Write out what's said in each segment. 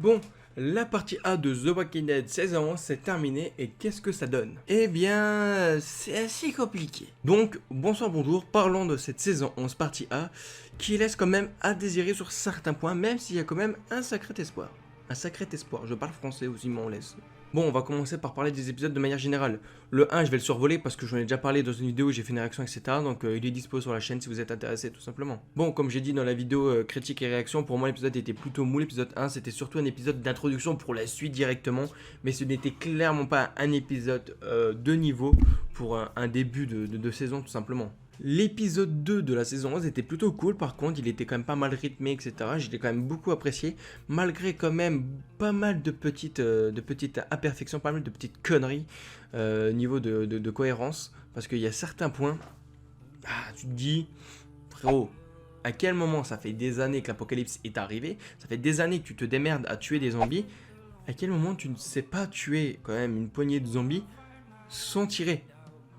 Bon, la partie A de The Walking Dead saison 11 c'est terminé et qu'est-ce que ça donne? Eh bien, c'est assez compliqué. Donc, bonsoir, bonjour, parlons de cette saison 11 partie A qui laisse quand même à désirer sur certains points, même s'il y a quand même un sacré espoir. Un sacré espoir, je parle français aussi, m'en laisse. Bon, on va commencer par parler des épisodes de manière générale. Le 1, je vais le survoler parce que j'en ai déjà parlé dans une vidéo où j'ai fait une réaction, etc. Donc il est dispo sur la chaîne si vous êtes intéressé, tout simplement. Bon, comme j'ai dit dans la vidéo critique et réaction, pour moi l'épisode était plutôt mou. L'épisode 1, c'était surtout un épisode d'introduction pour la suite directement. Mais ce n'était clairement pas un épisode de niveau pour un début de saison, tout simplement. L'épisode 2 de la saison 11 était plutôt cool, par contre il était quand même pas mal rythmé, etc. Je l'ai quand même beaucoup apprécié, malgré quand même pas mal de petites imperfections, pas mal de petites conneries niveau de cohérence, parce qu'il y a certains points, tu te dis, frérot, à quel moment ça fait des années que l'apocalypse est arrivé, ça fait des années que tu te démerdes à tuer des zombies, à quel moment tu ne sais pas tuer quand même une poignée de zombies sans tirer?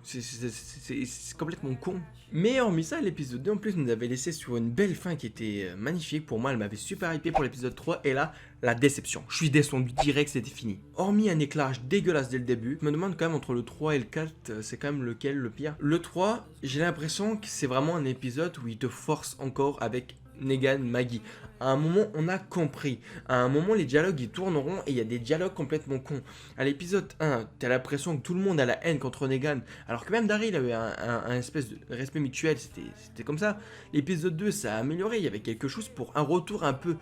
C'est complètement con. Mais hormis ça, l'épisode 2 en plus nous avait laissé sur une belle fin qui était magnifique. Pour moi, elle m'avait super hypé pour l'épisode 3. Et là, la déception. Je suis descendu direct, c'était fini. Hormis un éclairage dégueulasse dès le début, je me demande quand même entre le 3 et le 4, c'est quand même lequel le pire. Le 3, j'ai l'impression que c'est vraiment un épisode où il te force encore avec Negan, Maggie. À un moment, on a compris. À un moment, les dialogues, ils tourneront et il y a des dialogues complètement cons. À l'épisode 1, t'as l'impression que tout le monde a la haine contre Negan, alors que même Daryl avait un espèce de respect mutuel, c'était comme ça. L'épisode 2, ça a amélioré, il y avait quelque chose pour un retour un peu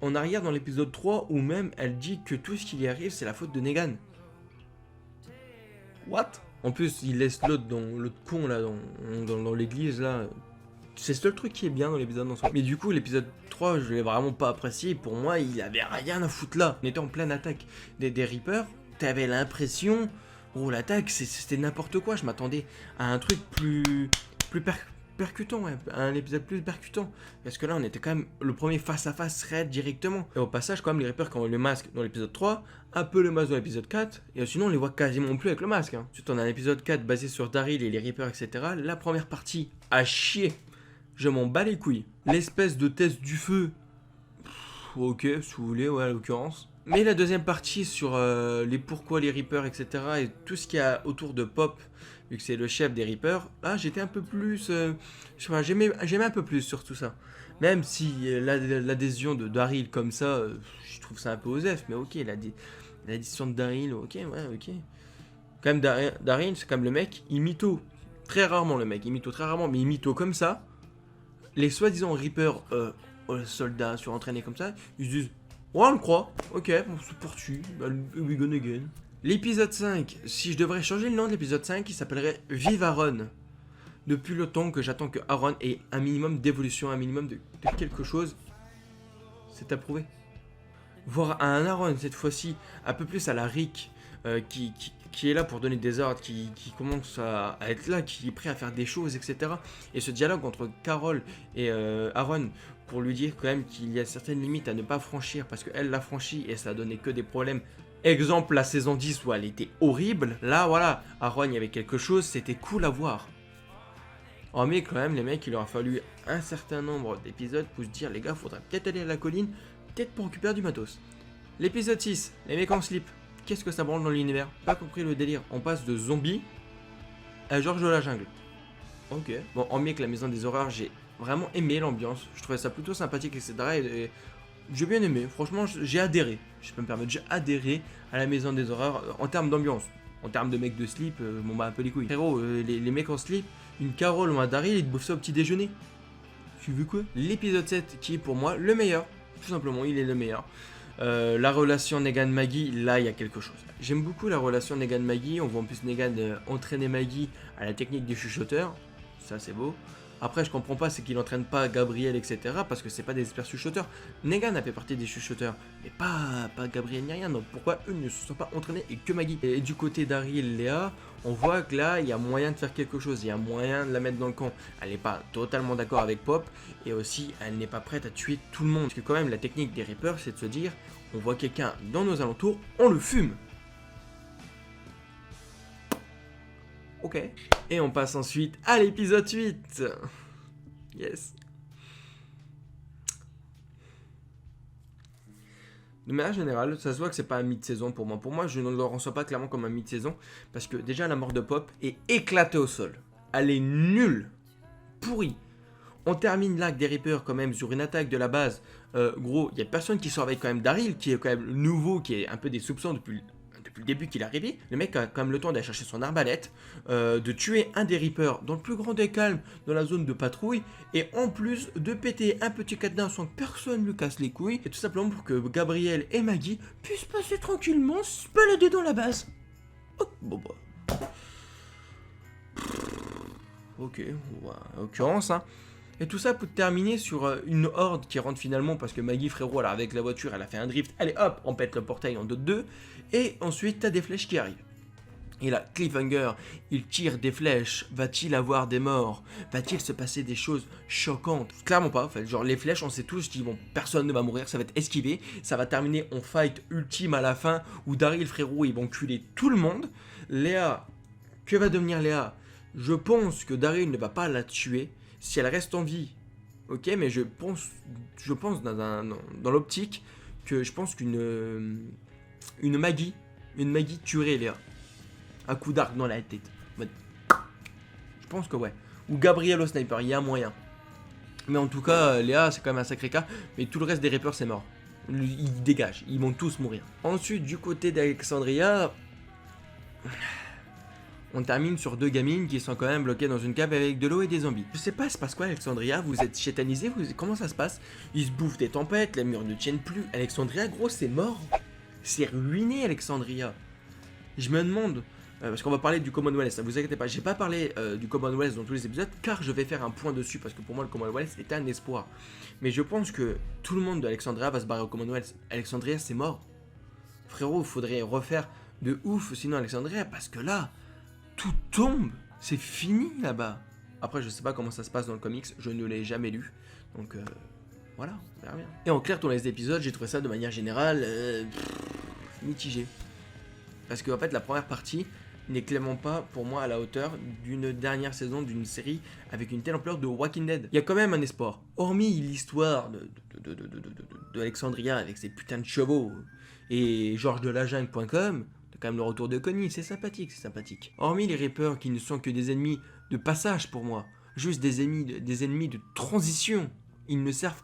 en arrière dans l'épisode 3, où même elle dit que tout ce qui lui arrive, c'est la faute de Negan. What? En plus, il laisse l'autre con là, dans l'église là. C'est le seul truc qui est bien dans l'épisode en soi. Mais du coup, l'épisode 3, je l'ai vraiment pas apprécié. Pour moi, il avait rien à foutre là. On était en pleine attaque des Reapers. T'avais l'impression, oh, l'attaque, c'était n'importe quoi. Je m'attendais à un truc plus percutant, ouais. À un épisode plus percutant. Parce que là, on était quand même le premier face à face raid directement. Et au passage, quand même, les Reapers, quand on ont le masque dans l'épisode 3, un peu le masque dans l'épisode 4. Et sinon, on les voit quasiment plus avec le masque. Ensuite, on a un épisode 4 basé sur Daryl et les Reapers, etc. La première partie a chier. Je m'en bats les couilles. L'espèce de test du feu. Ok, si vous voulez, ouais, à l'occurrence. Mais la deuxième partie sur les pourquoi les Reapers, etc. et tout ce qu'il y a autour de Pop, vu que c'est le chef des Reapers, là j'étais un peu plus. Je sais pas, j'aimais un peu plus sur tout ça. Même si l'adhésion de Daryl comme ça, je trouve ça un peu osef, mais ok, l'addition de Daryl, ok, ouais, ok. Quand même, Daryl, c'est comme le mec, il mytho. Très rarement le mec, il mytho très rarement, mais il mytho comme ça. Les soi-disant Reapers, soldats surentraînés comme ça, ils se disent ouais, on le croit, ok, on se poursuit, we gonna again. L'épisode 5, si je devrais changer le nom de l'épisode 5, il s'appellerait Vive Aaron. Depuis le temps que j'attends que Aaron ait un minimum d'évolution, un minimum de quelque chose, c'est approuvé. Voir un Aaron cette fois-ci, un peu plus à la Rick, qui est là pour donner des ordres, qui commence à être là, qui est prêt à faire des choses, etc. Et ce dialogue entre Carol et Aaron, pour lui dire quand même qu'il y a certaines limites à ne pas franchir, parce qu'elle l'a franchi et ça a donné que des problèmes. Exemple, la saison 10 où elle était horrible, là voilà, Aaron, il y avait quelque chose, c'était cool à voir. Oh mais quand même, les mecs, il aura fallu un certain nombre d'épisodes pour se dire, les gars, faudrait peut-être aller à la colline, peut-être pour récupérer du matos. L'épisode 6, les mecs en slip. Qu'est-ce que ça branle dans l'univers? Pas compris le délire. On passe de zombies à Georges de la jungle. Ok. Bon, en mieux que la maison des horreurs, j'ai vraiment aimé l'ambiance. Je trouvais ça plutôt sympathique, etc. Et j'ai bien aimé. Franchement, j'ai adhéré. Je peux me permettre, j'ai adhéré à la maison des horreurs en termes d'ambiance. En termes de mecs de slip, bon bah un peu les couilles. Frérot, les mecs en slip, une Carole ou un Daryl, ils te bouffent ça au petit déjeuner. Tu veux quoi? L'épisode 7 qui est pour moi le meilleur. Tout simplement, il est le meilleur. La relation Negan-Maggie, là il y a quelque chose. J'aime beaucoup la relation Negan-Maggie. On voit en plus Negan entraîner Maggie à la technique du chuchoteur. Ça c'est beau. Après je comprends pas, c'est qu'il entraîne pas Gabriel, etc. Parce que c'est pas des experts chuchoteurs. Negan a fait partie des chuchoteurs, mais pas Gabriel ni rien. Donc pourquoi eux ne se sont pas entraînés et que Maggie? Et du côté d'Ariel, Léa, on voit que là il y a moyen de faire quelque chose. Il y a moyen de la mettre dans le camp. Elle n'est pas totalement d'accord avec Pop. Et aussi elle n'est pas prête à tuer tout le monde. Parce que quand même la technique des Reapers, c'est de se dire, on voit quelqu'un dans nos alentours, on le fume. Ok. Et on passe ensuite à l'épisode 8. Yes. De manière générale, ça se voit que c'est pas un mi-saison pour moi. Pour moi, je ne le reçois pas clairement comme un mi-saison. Parce que déjà, la mort de Pop est éclatée au sol. Elle est nulle. Pourrie. On termine l'arc des Reapers quand même sur une attaque de la base. Gros, il y a personne qui surveille quand même Daryl, qui est quand même nouveau, qui est un peu des soupçons depuis le début qu'il est arrivé. Le mec a quand même le temps d'aller chercher son arbalète, de tuer un des Reapers dans le plus grand des calmes, dans la zone de patrouille, et en plus de péter un petit cadenas sans que personne lui casse les couilles, et tout simplement pour que Gabriel et Maggie puissent passer tranquillement se balader dans la base. Oh, bon bah. Ok, en l'occurrence, hein. Et tout ça pour terminer sur une horde qui rentre finalement parce que Maggie, frérot, alors avec la voiture, elle a fait un drift. Allez hop, on pète le portail en 2-2. Et ensuite, t'as des flèches qui arrivent. Et là, Cliffhanger, il tire des flèches. Va-t-il avoir des morts? Va-t-il se passer des choses choquantes? Clairement pas, en fait. Genre, les flèches, on sait tous qu'ils vont, personne ne va mourir, ça va être esquivé. Ça va terminer en fight ultime à la fin où Daryl, frérot, ils vont culer tout le monde. Léa, que va devenir Léa? Je pense que Daryl ne va pas la tuer. Si elle reste en vie, ok, mais je pense dans l'optique que je pense qu'une Maggie tuerait Léa. Un coup d'arc dans la tête. Je pense que ouais. Ou Gabriel au sniper, il y a un moyen. Mais en tout cas, Léa, c'est quand même un sacré cas. Mais tout le reste des Reapers, c'est mort. Ils dégagent, ils vont tous mourir. Ensuite, du côté d'Alexandria... On termine sur deux gamines qui sont quand même bloquées dans une cave avec de l'eau et des zombies. Je sais pas, c'est passe quoi Alexandria? Vous êtes chétanisés? Comment ça se passe? Ils se bouffent des tempêtes, les murs ne tiennent plus. Alexandria, gros, c'est mort. C'est ruiné, Alexandria. Je me demande, parce qu'on va parler du Commonwealth, ne vous inquiétez pas, j'ai pas parlé du Commonwealth dans tous les épisodes, car je vais faire un point dessus, parce que pour moi le Commonwealth est un espoir. Mais je pense que tout le monde d'Alexandria va se barrer au Commonwealth. Alexandria, c'est mort. Frérot, il faudrait refaire de ouf sinon Alexandria, parce que là... tout tombe, c'est fini là-bas. Après, je sais pas comment ça se passe dans le comics, je ne l'ai jamais lu, donc voilà, on verra bien. Et en clair, dans les épisodes, j'ai trouvé ça de manière générale mitigé. Parce qu'en fait, la première partie n'est clairement pas pour moi à la hauteur d'une dernière saison d'une série avec une telle ampleur de Walking Dead. Il y a quand même un espoir. Hormis l'histoire de Alexandria avec ses putains de chevaux et georgesdelajungle.com, quand même le retour de Connie, c'est sympathique, c'est sympathique. Hormis les Reapers qui ne sont que des ennemis de passage pour moi, juste des ennemis de transition, ils ne servent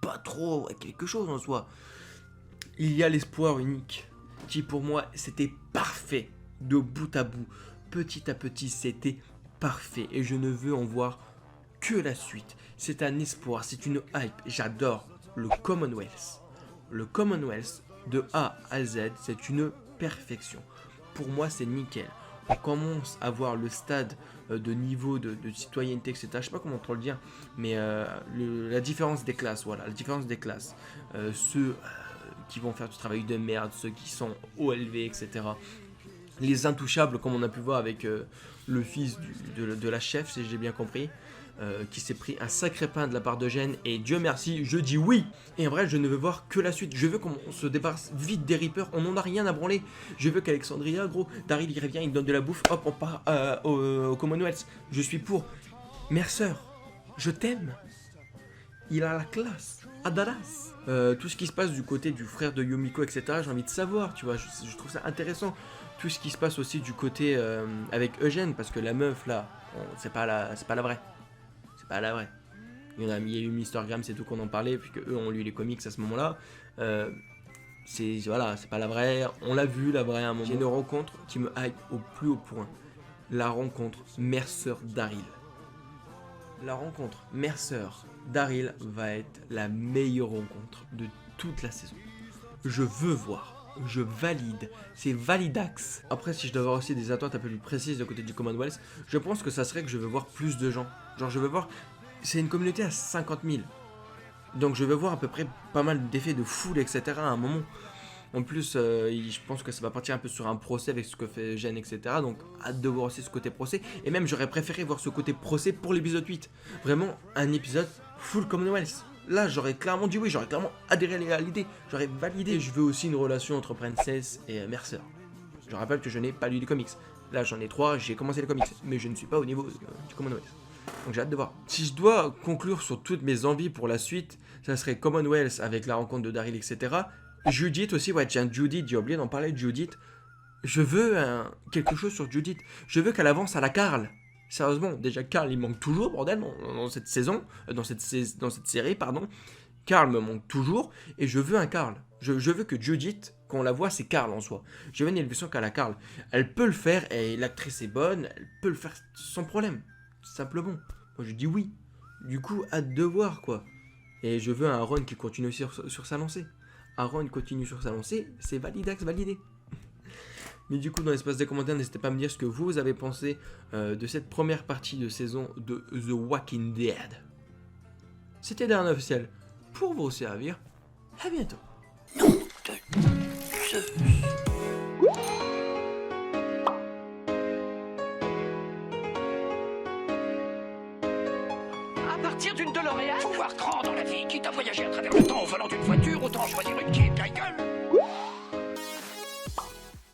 pas trop à quelque chose en soi. Il y a l'espoir unique, qui pour moi c'était parfait, de bout à bout, petit à petit c'était parfait, et je ne veux en voir que la suite. C'est un espoir, c'est une hype, j'adore le Commonwealth. Le Commonwealth, de A à Z, c'est une perfection. Pour moi, c'est nickel. On commence à voir le stade de niveau de citoyenneté, etc. Je sais pas comment trop le dire, mais la différence des classes, voilà, la différence des classes. Ceux qui vont faire du travail de merde, ceux qui sont OLV, etc. Les intouchables, comme on a pu voir avec le fils de la chef, si j'ai bien compris. Qui s'est pris un sacré pain de la part d'Eugène, et Dieu merci, je dis oui. Et en vrai, je ne veux voir que la suite. Je veux qu'on se débarrasse vite des Reapers, on n'en a rien à branler. Je veux qu'Alexandria, gros, Daryl il revient, il donne de la bouffe, hop, on part au Commonwealth. Je suis pour. Mercer, je t'aime. Il a la classe. Adalas. Tout ce qui se passe du côté du frère de Yumiko, etc., j'ai envie de savoir, tu vois, je trouve ça intéressant. Tout ce qui se passe aussi du côté avec Eugène, parce que la meuf là, c'est pas la vraie. Pas la vraie. Il y a eu Mr. Graham, c'est tout qu'on en parlait, puisque eux ont lu les comics à ce moment-là. C'est pas la vraie. On l'a vu, la vraie à un moment. J'ai une rencontre qui me hype au plus haut point. La rencontre Mercer-Daryl. La rencontre Mercer-Daryl va être la meilleure rencontre de toute la saison. Je veux voir. Je valide, c'est validax. Après, si je dois avoir aussi des attentes un peu plus précises de côté du Commonwealth, je pense que ça serait que je veux voir plus de gens. Genre, je veux voir, c'est une communauté à 50 000. Donc, je veux voir à peu près pas mal d'effets de foule, etc. à un moment. En plus, je pense que ça va partir un peu sur un procès avec ce que fait Jen, etc. Donc, hâte de voir aussi ce côté procès. Et même, j'aurais préféré voir ce côté procès pour l'épisode 8. Vraiment, un épisode full Commonwealth. Là, j'aurais clairement dit oui, j'aurais clairement adhéré à l'idée, j'aurais validé. Je veux aussi une relation entre Princess et Mercer. Je rappelle que je n'ai pas lu les comics. Là, j'en ai 3, j'ai commencé les comics, mais je ne suis pas au niveau du Commonwealth. Donc j'ai hâte de voir. Si je dois conclure sur toutes mes envies pour la suite, ça serait Commonwealth avec la rencontre de Daryl, etc. Judith aussi, ouais, tiens, Judith, j'ai oublié d'en parler de Judith. Je veux quelque chose sur Judith. Je veux qu'elle avance à la Carl. Sérieusement, déjà Carl il manque toujours, bordel, dans cette saison, dans cette série, pardon. Carl me manque toujours, et je veux un Carl. Je veux que Judith, quand on la voit, c'est Carl en soi. Je veux une élévation qu'à la Carl. Elle peut le faire, et l'actrice est bonne, elle peut le faire sans problème. Simplement. Moi je dis oui. Du coup, hâte de voir, quoi. Et je veux un Ron qui continue sur sa lancée. Un Ron continue sur sa lancée, c'est validax validé. Mais du coup, dans l'espace des commentaires, n'hésitez pas à me dire ce que vous avez pensé de cette première partie de saison de The Walking Dead. C'était Darren Officiel pour vous servir. À bientôt. À partir d'une DeLorean, pouvoir 30 dans la vie, quitte à voyager à travers le temps au volant d'une voiture, autant choisir une qui